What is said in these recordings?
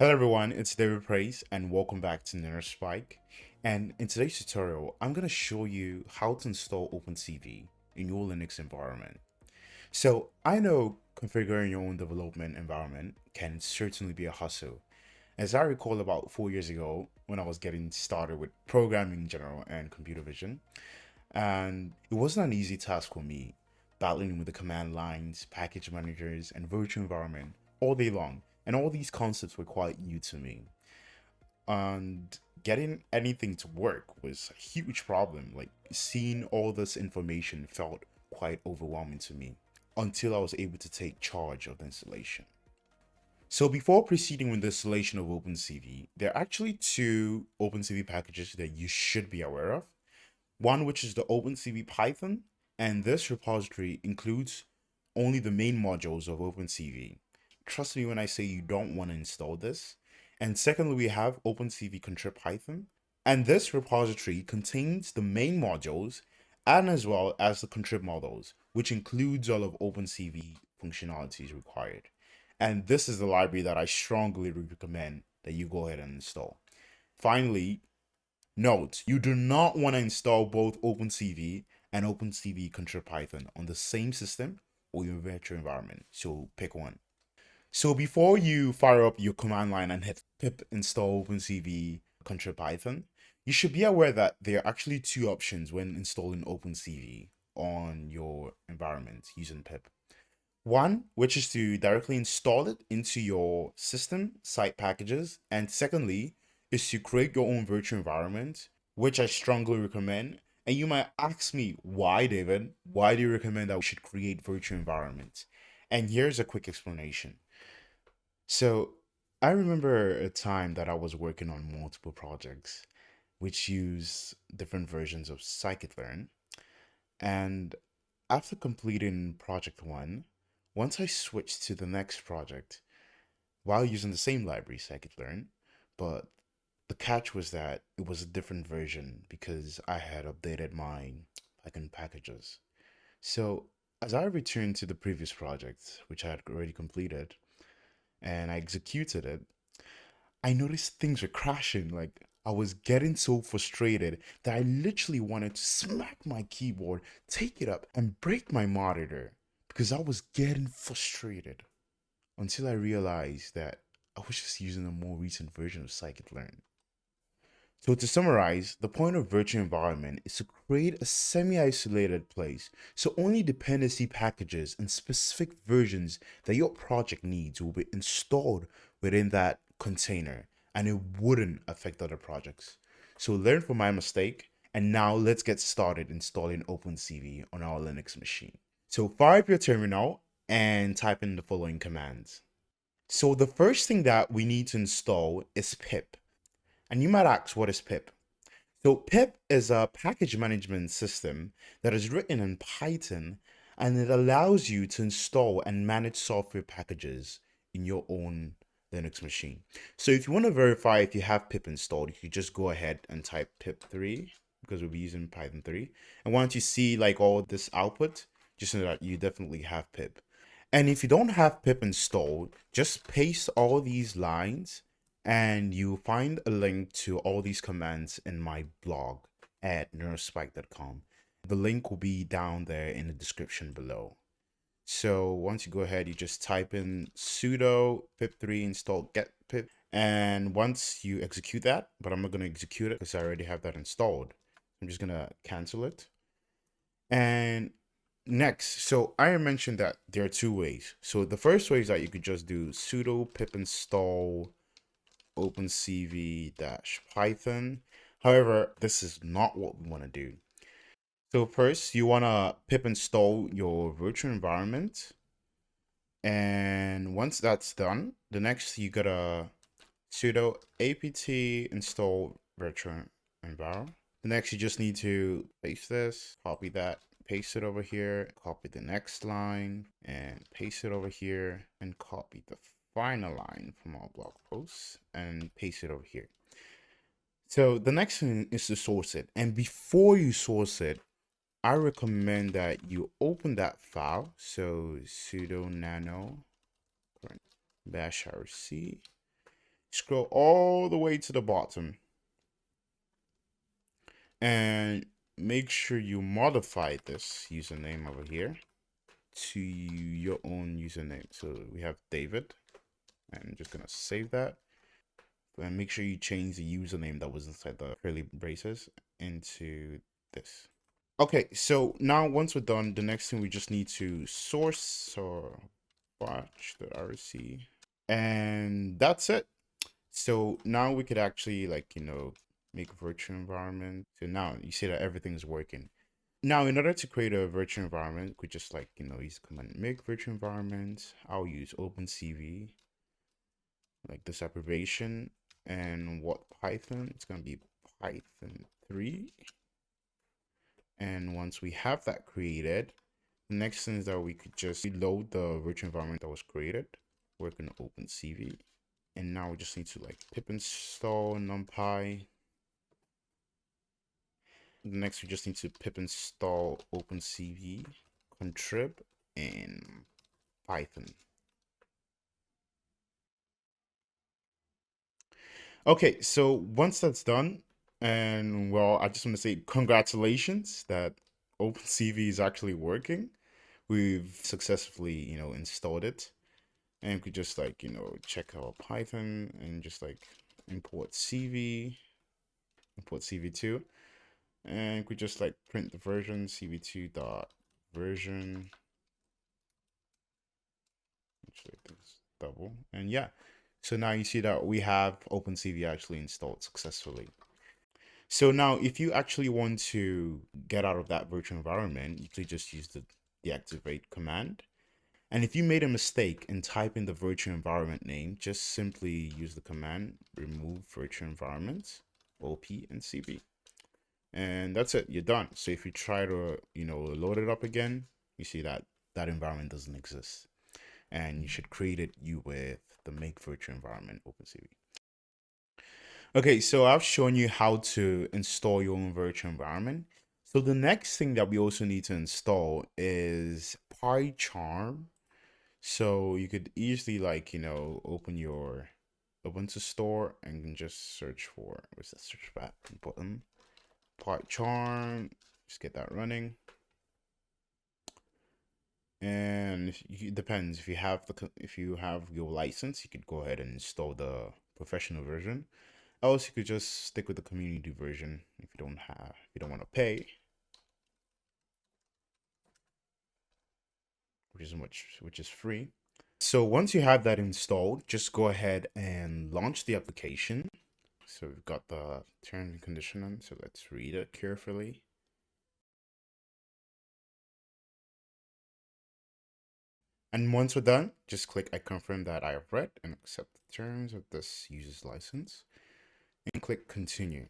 Hello everyone, it's David Praise and welcome back to Neuraspike. And in today's tutorial, I'm going to show you how to install OpenCV in your Linux environment. So I know configuring your own development environment can certainly be a hustle. As I recall about 4 years ago when I was getting started with programming in general and computer vision, and it wasn't an easy task for me, battling with the command lines, package managers, and virtual environment all day long. And all these concepts were quite new to me. And getting anything to work was a huge problem. Like seeing all this information felt quite overwhelming to me until I was able to take charge of the installation. So before proceeding with the installation of OpenCV, there are actually two OpenCV packages that you should be aware of. One which is the OpenCV Python, and this repository includes only the main modules of OpenCV. Trust me when I say you don't want to install this. And secondly, we have OpenCV contrib Python, and this repository contains the main modules and as well as the contrib models, which includes all of OpenCV functionalities required. And this is the library that I strongly recommend that you go ahead and install. Finally, note, you do not want to install both OpenCV and OpenCV contrib Python on the same system or your virtual environment, so pick one. So before you fire up your command line and hit pip install OpenCV contrib Python, you should be aware that there are actually two options when installing OpenCV on your environment using pip. One, which is to directly install it into your system site packages, and secondly, is to create your own virtual environment, which I strongly recommend. And you might ask me, why, David? Why do you recommend that we should create virtual environments? And here's a quick explanation. So I remember a time that I was working on multiple projects which use different versions of scikit-learn. And after completing project one, once I switched to the next project while using the same library, scikit-learn, but the catch was that it was a different version because I had updated my Python packages. So as I returned to the previous project, which I had already completed, and I executed it, I noticed things were crashing. Like I was getting so frustrated that I literally wanted to smack my keyboard, take it up, and break my monitor because I was getting frustrated until I realized that I was just using a more recent version of scikit-learn. So to summarize, the point of virtual environment is to create a semi-isolated place, so only dependency packages and specific versions that your project needs will be installed within that container, and it wouldn't affect other projects. So learn from my mistake, and now let's get started installing OpenCV on our Linux machine. So fire up your terminal and type in the following commands. So the first thing that we need to install is pip. And you might ask, what is pip? So pip is a package management system that is written in Python, and it allows you to install and manage software packages in your own Linux machine. So if you want to verify if you have pip installed, you could just go ahead and type pip3 because we'll be using Python 3. And once you see like all this output, just know that you definitely have pip. And if you don't have pip installed, just paste all these lines and you'll find a link to all these commands in my blog at neuraspike.com. The link will be down there in the description below. So once you go ahead, you just type in sudo pip3 install get pip. And once you execute that, but I'm not going to execute it because I already have that installed. I'm just going to cancel it. And next, so I mentioned that there are two ways. So the first way is that you could just do sudo pip install OpenCV-Python. However, this is not what we want to do. So first, you want to pip install your virtual environment. And once that's done, the next you gotta sudo apt install virtual environment. The next you just need to paste this, copy that, paste it over here, copy the next line, and paste it over here, and copy the final line from our blog post and paste it over here. So the next thing is to source it. And before you source it, I recommend that you open that file. So sudo nano bash rc. Scroll all the way to the bottom and make sure you modify this username over here to your own username. So we have David. I'm just gonna save that. And make sure you change the username that was inside the curly braces into this. Okay, so now once we're done, the next thing we just need to source or batch.rc, and that's it. So now we could actually, like, make a virtual environment. So now you see that everything's working. Now, in order to create a virtual environment, we could just, like, use the command make virtual environment. I'll use OpenCV, like this abbreviation. And what Python? It's going to be Python 3. And once we have that created, the next thing is that we could just reload the virtual environment that was created, work in OpenCV. And now we just need to, like, pip install numpy. Next, we just need to pip install OpenCV, contrib, and Python. Okay, so once that's done, and well, I just want to say congratulations that OpenCV is actually working. We've successfully, installed it. And we could just, like, check our Python and just, like, import CV, import CV2. And we could just, like, print the version CV2 dot version. Actually, it's double. And yeah, so now you see that we have OpenCV actually installed successfully. So now if you actually want to get out of that virtual environment, you could just use the deactivate command. And if you made a mistake in typing the virtual environment name, just simply use the command remove virtual environment, OP and CB. And that's it, you're done. So if you try to, load it up again, you see that that environment doesn't exist. And you should create it with the make virtual environment OpenCV. Okay, so I've shown you how to install your own virtual environment. So the next thing that we also need to install is PyCharm. So you could easily, like, open your Ubuntu store and just search for, where's the search button? PyCharm, just get that running. And it depends, if you have your license, you could go ahead and install the professional version. Else you could just stick with the community version if you don't want to pay, which is free. So once you have that installed, just go ahead and launch the application. So we've got the terms and conditions, so let's read it carefully. And once we're done, just click I confirm that I have read and accept the terms of this user's license, and click continue.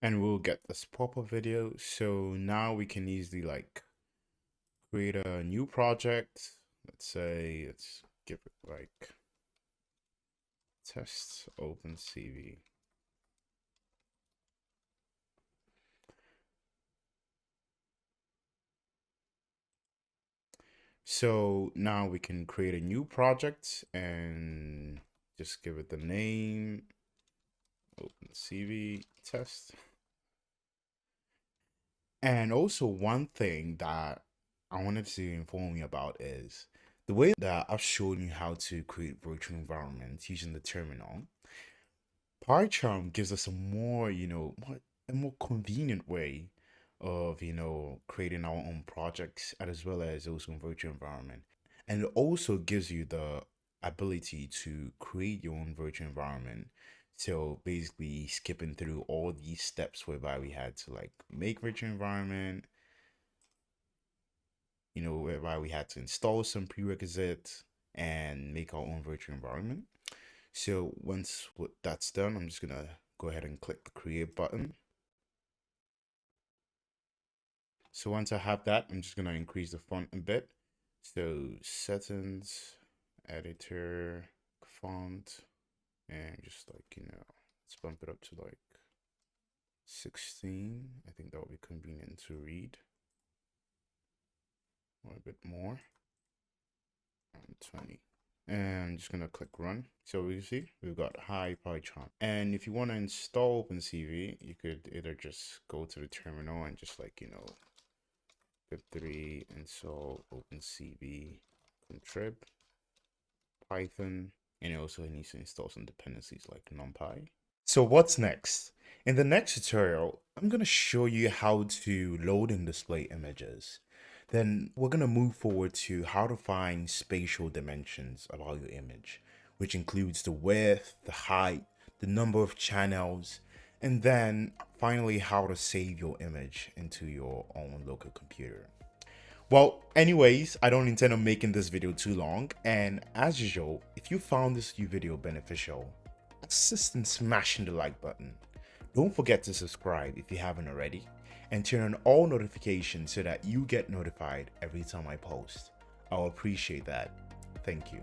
And we'll get this pop-up video. So now we can easily, like, create a new project. Let's give it, like, test OpenCV. So now we can create a new project and just give it the name OpenCV test. And also, one thing that I wanted to inform you about is the way that I've shown you how to create virtual environments using the terminal. PyCharm gives us a more, a more convenient way of, creating our own projects as well as also in virtual environment. And it also gives you the ability to create your own virtual environment. So basically skipping through all these steps whereby we had to, like, make virtual environment, whereby we had to install some prerequisites and make our own virtual environment. So once that's done, I'm just gonna go ahead and click the create button. So once I have that, I'm just gonna increase the font a bit. So settings, editor, font, and just, like, let's bump it up to, like, 16. I think that would be convenient to read. Or a bit more. And 20. And I'm just gonna click run. So we see we've got hi PyCharm. And if you want to install OpenCV, you could either just go to the terminal and just like, pip3 install OpenCV contrib Python, and it also needs to install some dependencies like NumPy. So what's next? In the next tutorial, I'm going to show you how to load and display images. Then we're going to move forward to how to find spatial dimensions about your image, which includes the width, the height, the number of channels, and then finally how to save your image into your own local computer. Well, anyways, I don't intend on making this video too long, and as usual, if you found this video beneficial, assist in smashing the like button. Don't forget to subscribe if you haven't already, and turn on all notifications so that you get notified every time I post. I'll appreciate that. Thank you.